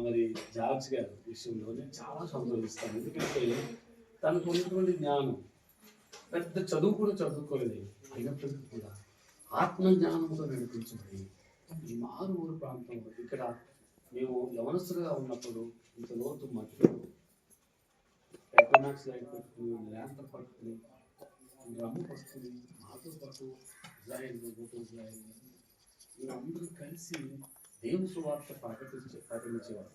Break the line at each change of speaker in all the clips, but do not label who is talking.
మరి జార్జ్ గారి విషయంలో నేను చాలా సంతోషిస్తాను. ఎందుకంటే తనకు ఉన్నటువంటి జ్ఞానం పెద్ద చదువు కూడా చదువుకోలేదు, అయినప్పటికీ కూడా ఆత్మజ్ఞానంతో నడిపించబడి ఈ మారుమూరు ప్రాంతంలో ఇక్కడ మేము యవనస్తులుగా ఉన్నప్పుడు ఇంత లోతు మట్టిలో పెట్రోనాక్స్ లైట్ పెట్టుకుని ల్యాంప్ పట్టుకుని రమ్ము పట్టుకుని మాతో పాటు ఇజ్రాయిల్ వీళ్ళందరూ కలిసి దేవుని సువార్త ప్రకటించేవారు.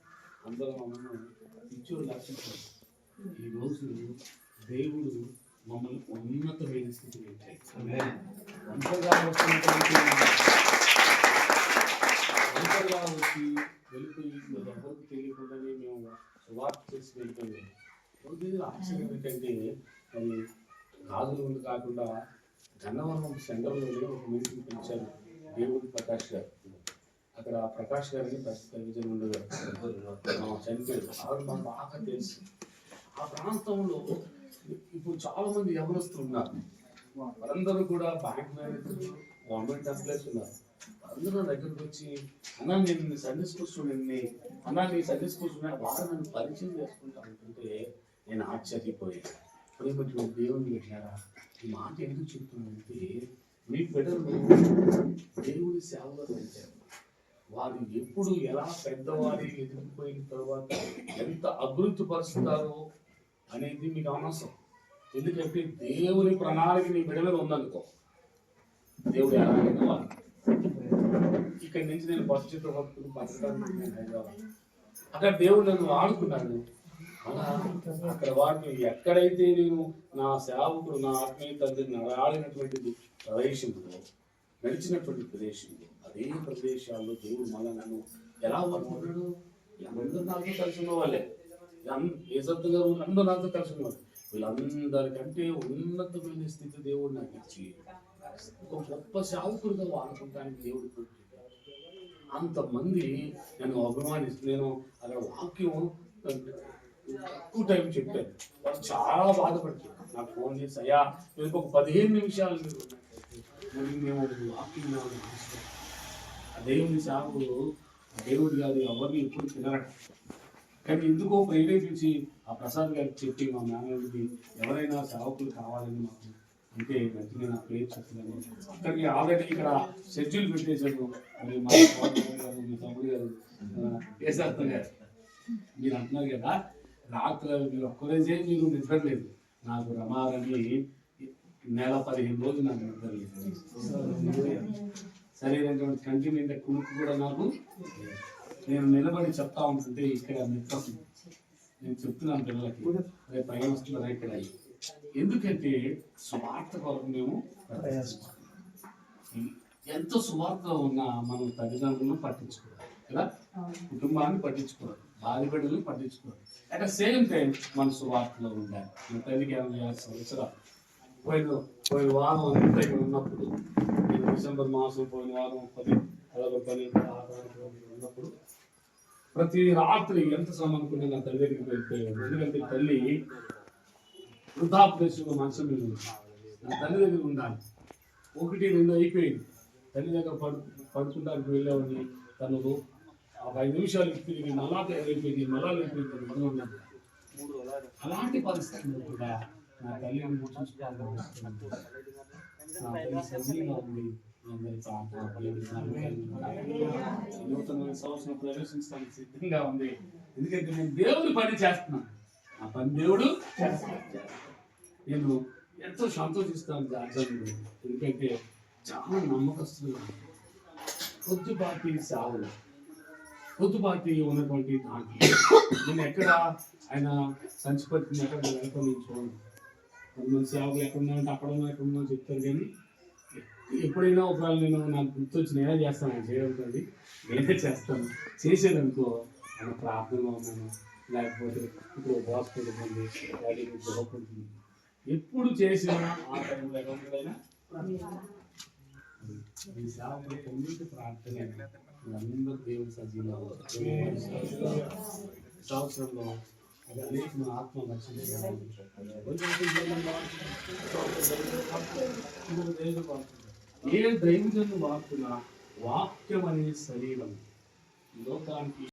అందరూ మమ్మల్ని ఇచ్చోడు దర్శించారు. ఈరోజు దేవుడు మమ్మల్ని ఉన్నతమైన స్థితికి వచ్చాయి. ఒంటరిగా వచ్చి వెళ్ళిపోయి ఎవరికి తెలియకుండానే మేము సువార్త చేసి వెళ్ళిపోయాము. రోజు ఆశ్చర్యం ఏంటంటే మరి గాజుల ముందు కాకుండా గన్నవరం సెంటర్లోనే ఒక మీటింగ్ పిలిచారు దేవుడి ప్రకాష్ గారు. అక్కడ ప్రకాష్ గారిని ప్రస్తుతం ఉండేవారు, చనిపోయారు. ఆవిడ మాకు బాగా తెలుసు. ఆ ప్రాంతంలో ఇప్పుడు చాలా మంది యవనస్తులు ఉన్నారు. వారందరూ కూడా బ్యాంక్ మేనేజర్లు, గవర్నమెంట్ ఎంప్లాయీస్ ఉన్నారు. అందరూ దగ్గరకు వచ్చి అన్నా నేను సండే స్కూల్ స్టూడెంట్ని, అన్నా నీ సండే స్కూల్ స్టూడెంట్ వారు నన్ను పరిచయం చేసుకుంటా ఉంటుంటే నేను ఆశ్చర్యపోయాను. ఇప్పుడు దేవుని పెట్టారా ఈ మాట ఎందుకు చెప్తున్నానంటే మీ బిడ్డలు దేవుని సేవలో పెంచారు. వారు ఎప్పుడు ఎలా పెద్దవారి ఎదిగిపోయిన తర్వాత ఎంత అభివృద్ధి పరుస్తారో అనేది మీకు అనవసరం. ఎందుకంటే దేవుని ప్రణాళిక నీ బిడ్డలో ఉందనుకో, దేవుడు ఎలా వాళ్ళు ఇక్కడి నుంచి నేను బస్సు చిత్ర భక్తులు బతకడానికి హైదరాబాద్ అక్కడ దేవుడు నన్ను వాడుకున్నాడు. అలా అక్కడ వాటిని ఎక్కడైతే నేను నా సేవకుడు నా ఆత్మీయ తండ్రిని నడాడినటువంటిది ప్రదేశంలో నడిచినటువంటి ప్రదేశంలో అదే ప్రదేశాల్లో దేవుడు మళ్ళీ నన్ను ఎలా వాడుకున్నాడు. అందరూ నాతో కలిసి ఉన్న వాళ్ళే, ఏసత్తు గారు అందరూ నాతో కలిసి ఉన్నవాళ్ళు. వీళ్ళందరికంటే ఉన్నతమైన స్థితి దేవుడు నాకు ఇచ్చి ఒక గొప్ప సేవకుడిగా వాడుకుంటానికి దేవుడు అంతమంది నన్ను అభిమానిస్తూ నేను అక్కడ వాక్యం తక్కువ టైం చెప్పాను. వాళ్ళు చాలా బాధపడుతుంది. నాకు ఫోన్ చేసి అయ్యా నేను ఒక 15 నిమిషాలు మేము వాక్యం దేవుని సేవకుడు దేవుడు కాదు ఎవరిని ఎప్పుడు తినరట. కానీ ఎందుకో ప్రేరేపించి ఆ ప్రసాద్ గారికి చెప్పి మా మేనేజర్కి ఎవరైనా సేవకులు కావాలని మాకు అంటే వెంటనే నా పేరు చెప్తున్నాను. అక్కడికి ఆల్రెడీ ఇక్కడ షెడ్యూల్ పెట్టేశాడు. మరి మా గారు మీ తమ్ముడు గారు కేశార్థ గారు మీరు అంటున్నారు కదా, రాత్రి మీరు ఒక్కరోజే మీరు నిద్రలేదు. నాకు రమారని నెల 15 రోజులు నాకు నిద్రలేదు. సరైనటువంటి కంటి నిండా కునుకు కూడా నాకు నేను నిలబడి చెప్తా ఉంటుంటే ఇక్కడ నిద్ర నేను చెప్తున్నాను పిల్లలకి రేపు పైన వస్తున్నారా ఇక్కడ. ఎందుకంటే సువార్త కొరకు మేము ఎంత సువార్త ఉన్నా మనం తల్లిదండ్రులను పట్టించుకోవాలి కదా, కుటుంబాన్ని పట్టించుకోవాలి, భార్య బిడ్డలను పట్టించుకోవాలి. అట్ ద సేమ్ టైం మన సువార్తలో ఉండాలి. మన తల్లికి 50 సంవత్సరాలు పోయిన వారం అంతా ఇక్కడ ఉన్నప్పుడు నేను డిసెంబర్ మాసం పోయిన వారం 10 ఉన్నప్పుడు ప్రతి రాత్రి ఎంత శ్రమనుకునే నా తల్లి దగ్గరికి వెళ్ళిపోయాను. ఎందుకంటే తల్లి వృద్ధాప్యలో మంచం మీద ఉంది. నా తల్లి దగ్గర ఉండాలి. 1, 2 అయిపోయింది. తల్లి దగ్గర పడుకుంటానికి వెళ్ళేవాడిని. తను 5 నిమిషాలు తిరిగి మళ్ళా వెళ్ళిపోయింది, మళ్ళా వెళ్ళిపోయింది, మనం ఉన్నాను. అలాంటి పరిస్థితుల్లో కూడా నా తల్లి సజీవంగా ఉంది. నూతన సంవత్సరం ప్రవేశించడానికి సిద్ధంగా ఉంది. ఎందుకంటే నేను దేవుడి పని చేస్తున్నాను. ఆ పని దేవుడు నేను ఎంతో సంతోషిస్తాను జాగ్రత్త. ఎందుకంటే చాలా నమ్మకస్తులు, కొద్దిపాటి సేవలు, కొద్దిపాటి ఉన్నటువంటి దాంట్లో నేను ఎక్కడ ఆయన సంచిపట్టిన ఎక్కడ వెళ్తాను నేను చూడండి. కొంతమంది సేవలు ఎక్కడ ఉన్నాయంటే అక్కడ ఉన్నా ఎక్కడ ఉన్నా చెప్తారు. కానీ ఎప్పుడైనా ఒకవేళ నేను నాకు గుర్తొచ్చి నేనే చేస్తాను, ఆయన చేయగలుగుతుంది నేనే చేస్తాను. చేసేదనుకో ఆయన ప్రార్థనలో ఉన్నాను, లేకపోతే ఇప్పుడు హాస్పిటల్ ఉంది, బాగుంటుంది. ఎప్పుడు చేసినా ఆ టైంలో ఎక్కడైనా ఈ సేవకులు పొందించి ప్రార్థన అందరూ దేవుడు సజీవంలో సంవత్సరంలో అనేక ఆత్మ రక్షణ ఏ దైవజను వార్పున వాక్యం అనే శరీరం లోక జీవితానికి